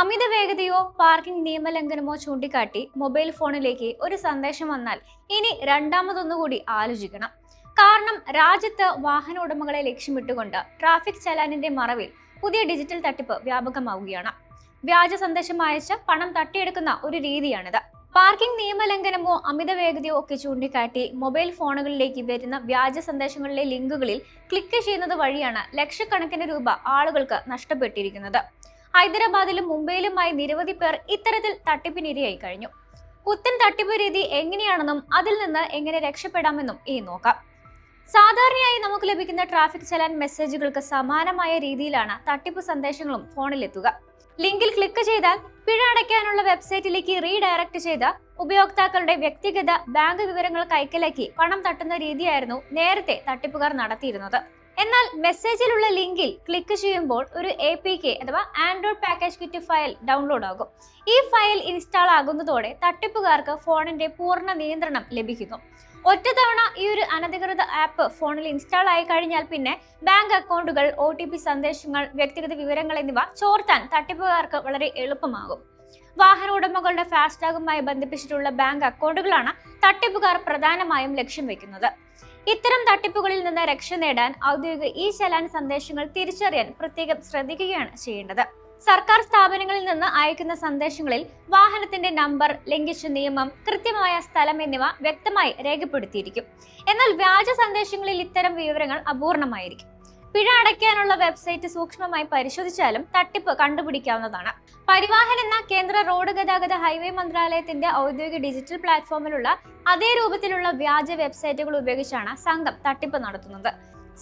അമിത വേഗതയോ parking നിയമലംഘനമോ ചൂണ്ടിക്കാട്ടി mobile ഫോണിലേക്ക് ഒരു സന്ദേശം വന്നാൽ ഇനി രണ്ടാമതൊന്നുകൂടി ആലോചിക്കണം. കാരണം രാജ്യത്ത് വാഹന ഉടമകളെ ലക്ഷ്യമിട്ടുകൊണ്ട് ട്രാഫിക് ചലാനിന്റെ മറവിൽ പുതിയ ഡിജിറ്റൽ തട്ടിപ്പ് വ്യാപകമാവുകയാണ്. വ്യാജ സന്ദേശം അയച്ച് പണം തട്ടിയെടുക്കുന്ന ഒരു രീതിയാണിത്. പാർക്കിംഗ് നിയമലംഘനമോ അമിത വേഗതയോ ഒക്കെ ചൂണ്ടിക്കാട്ടി മൊബൈൽ ഫോണുകളിലേക്ക് വരുന്ന വ്യാജ സന്ദേശങ്ങളിലെ ലിങ്കുകളിൽ ക്ലിക്ക് ചെയ്യുന്നത് വഴിയാണ് ലക്ഷക്കണക്കിന് രൂപ ആളുകൾക്ക് നഷ്ടപ്പെട്ടിരിക്കുന്നത്. ഹൈദരാബാദിലും മുംബൈയിലുമായി നിരവധി പേർ ഇത്തരത്തിൽ തട്ടിപ്പിനിരയായി കഴിഞ്ഞു. പുത്തൻ തട്ടിപ്പ് രീതി എങ്ങനെയാണെന്നും അതിൽ നിന്ന് എങ്ങനെ രക്ഷപ്പെടാമെന്നും ഇനി നോക്കാം. സാധാരണയായി നമുക്ക് ലഭിക്കുന്ന ട്രാഫിക് ചലാൻ മെസ്സേജുകൾക്ക് സമാനമായ രീതിയിലാണ് തട്ടിപ്പ് സന്ദേശങ്ങളും ഫോണിലെത്തുക. ലിങ്കിൽ ക്ലിക്ക് ചെയ്താൽ പിഴ അടയ്ക്കാനുള്ള വെബ്സൈറ്റിലേക്ക് റീഡയറക്ട് ചെയ്ത ഉപയോക്താക്കളുടെ വ്യക്തിഗത ബാങ്ക് വിവരങ്ങൾ കൈക്കലാക്കി പണം തട്ടുന്ന രീതിയായിരുന്നു നേരത്തെ തട്ടിപ്പുകാർ നടത്തിയിരുന്നത്. എന്നാൽ മെസ്സേജിലുള്ള ലിങ്കിൽ ക്ലിക്ക് ചെയ്യുമ്പോൾ ഒരു APK അഥവാ Android package kit file download ആകും. ഈ ഫയൽ ഇൻസ്റ്റാൾ ആകുന്നതോടെ തട്ടിപ്പുകാർക്ക് ഫോണിന്റെ പൂർണ്ണ നിയന്ത്രണം ലഭിക്കുന്നു. ഒറ്റത്തവണ ഈ ഒരു അനധികൃത ആപ്പ് ഫോണിൽ ഇൻസ്റ്റാൾ ആയി കഴിഞ്ഞാൽ പിന്നെ ബാങ്ക് അക്കൗണ്ടുകൾ, OTP സന്ദേശങ്ങൾ, വ്യക്തിഗത വിവരങ്ങൾ എന്നിവ ചോർത്താൻ തട്ടിപ്പുകാർക്ക് വളരെ എളുപ്പമാകും. വാഹന ഉടമകളുടെ ഫാസ്ടാഗുമായി ബന്ധിപ്പിച്ചിട്ടുള്ള ബാങ്ക് അക്കൗണ്ടുകളാണ് തട്ടിപ്പുകാർ പ്രധാനമായും ലക്ഷ്യം വെക്കുന്നത്. ഇത്തരം തട്ടിപ്പുകളിൽ നിന്ന് രക്ഷ നേടാൻ ഔദ്യോഗിക ചലാൻ സന്ദേശങ്ങൾ തിരിച്ചറിയാൻ പ്രത്യേകം ശ്രദ്ധിക്കുകയാണ് ചെയ്യേണ്ടത്. സർക്കാർ സ്ഥാപനങ്ങളിൽ നിന്ന് അയക്കുന്ന സന്ദേശങ്ങളിൽ വാഹനത്തിന്റെ നമ്പർ, ലംഘിച്ച നിയമം, കൃത്യമായ സ്ഥലം എന്നിവ വ്യക്തമായി രേഖപ്പെടുത്തിയിരിക്കും. എന്നാൽ വ്യാജ സന്ദേശങ്ങളിൽ ഇത്തരം വിവരങ്ങൾ അപൂർണമായിരിക്കും. പിഴ അടയ്ക്കാനുള്ള വെബ്സൈറ്റ് സൂക്ഷ്മമായി പരിശോധിച്ചാലും തട്ടിപ്പ് കണ്ടുപിടിക്കാവുന്നതാണ്. പരിവാഹൻ എന്ന കേന്ദ്ര റോഡ് ഗതാഗത ഹൈവേ മന്ത്രാലയത്തിന്റെ ഔദ്യോഗിക ഡിജിറ്റൽ പ്ലാറ്റ്ഫോമിലുള്ള അതേ രൂപത്തിലുള്ള വ്യാജ വെബ്സൈറ്റുകൾ ഉപയോഗിച്ചാണ് സംഘം തട്ടിപ്പ് നടത്തുന്നത്.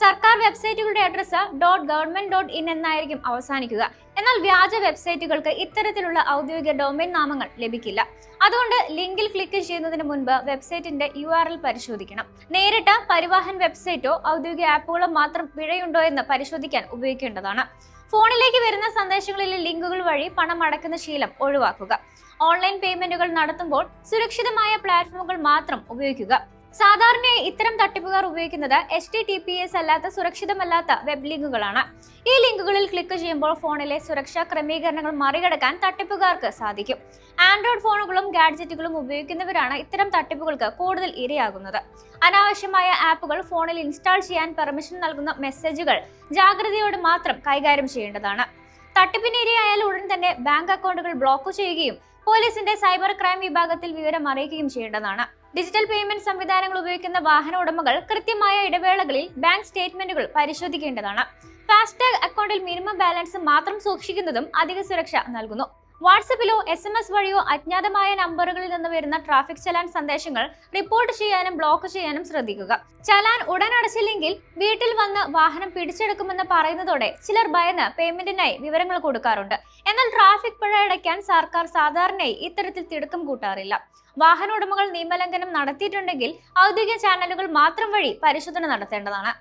സർക്കാർ വെബ്സൈറ്റുകളുടെ അഡ്രസ് .government.in എന്നായിരിക്കും അവസാനിക്കുക. എന്നാൽ വ്യാജ വെബ്സൈറ്റുകൾക്ക് ഇത്തരത്തിലുള്ള ഔദ്യോഗിക ഡൊമൈൻ നാമങ്ങൾ ലഭിക്കില്ല. അതുകൊണ്ട് ലിങ്കിൽ ക്ലിക്ക് ചെയ്യുന്നതിന് മുൻപ് വെബ്സൈറ്റിന്റെ URL പരിശോധിക്കണം. നേരിട്ട് പരിവാഹൻ വെബ്സൈറ്റോ ഔദ്യോഗിക ആപ്പുകളോ മാത്രം പിഴയുണ്ടോ എന്ന് പരിശോധിക്കാൻ ഉപയോഗിക്കേണ്ടതാണ്. ഫോണിലേക്ക് വരുന്ന സന്ദേശങ്ങളിലെ ലിങ്കുകൾ വഴി പണം അടയ്ക്കുന്ന ശീലം ഒഴിവാക്കുക. ഓൺലൈൻ പേയ്മെന്റുകൾ നടത്തുമ്പോൾ സുരക്ഷിതമായ പ്ലാറ്റ്ഫോമുകൾ മാത്രം ഉപയോഗിക്കുക. സാധാരണയായി ഇത്തരം തട്ടിപ്പുകാർ ഉപയോഗിക്കുന്നത് HTTPS അല്ലാത്ത സുരക്ഷിതമല്ലാത്ത വെബ് ലിങ്കുകളാണ്. ഈ ലിങ്കുകളിൽ ക്ലിക്ക് ചെയ്യുമ്പോൾ ഫോണിലെ സുരക്ഷാ ക്രമീകരണങ്ങൾ മറികടക്കാൻ തട്ടിപ്പുകാർക്ക് സാധിക്കും. ആൻഡ്രോയിഡ് ഫോണുകളും ഗാഡ്ജറ്റുകളും ഉപയോഗിക്കുന്നവരാണ് ഇത്തരം തട്ടിപ്പുകൾക്ക് കൂടുതൽ ഇരയാകുന്നത്. അനാവശ്യമായ ആപ്പുകൾ ഫോണിൽ ഇൻസ്റ്റാൾ ചെയ്യാൻ പെർമിഷൻ നൽകുന്ന മെസ്സേജുകൾ ജാഗ്രതയോടെ മാത്രം കൈകാര്യം ചെയ്യേണ്ടതാണ്. തട്ടിപ്പിന് ഇരയായാൽ ഉടൻ തന്നെ ബാങ്ക് അക്കൗണ്ടുകൾ ബ്ലോക്ക് ചെയ്യുകയും പോലീസിന്റെ സൈബർ ക്രൈം വിഭാഗത്തിൽ വിവരം അറിയിക്കുകയും ചെയ്യേണ്ടതാണ്. ഡിജിറ്റൽ പേയ്മെന്റ് സംവിധാനങ്ങൾ ഉപയോഗിക്കുന്ന വാഹന ഉടമകൾ കൃത്യമായ ഇടവേളകളിൽ ബാങ്ക് സ്റ്റേറ്റ്മെന്റുകൾ പരിശോധിക്കേണ്ടതാണ്. ഫാസ്ടാഗ് അക്കൗണ്ടിൽ മിനിമം ബാലൻസ് മാത്രം സൂക്ഷിക്കുന്നതും അധിക സുരക്ഷ നൽകുന്നു. വാട്സപ്പിലോ SMS വഴിയോ അജ്ഞാതമായ നമ്പറുകളിൽ നിന്ന് വരുന്ന ട്രാഫിക് ചലാൻ സന്ദേശങ്ങൾ റിപ്പോർട്ട് ചെയ്യാനും ബ്ലോക്ക് ചെയ്യാനും ശ്രദ്ധിക്കുക. ചലാൻ ഉടൻ അടച്ചില്ലെങ്കിൽ വീട്ടിൽ വന്ന് വാഹനം പിടിച്ചെടുക്കുമെന്ന് പറയുന്നതോടെ ചിലർ ഭയന്ന് പേയ്മെന്റിനായി വിവരങ്ങൾ കൊടുക്കാറുണ്ട്. എന്നാൽ ട്രാഫിക് പിഴ അടയ്ക്കാൻ സർക്കാർ സാധാരണയായി ഇത്തരത്തിൽ തിടുക്കം കൂട്ടാറില്ല. വാഹന ഉടമകൾ നിയമലംഘനം നടത്തിയിട്ടുണ്ടെങ്കിൽ ഔദ്യോഗിക ചാനലുകൾ മാത്രം വഴി പരിശോധന നടത്തേണ്ടതാണ്.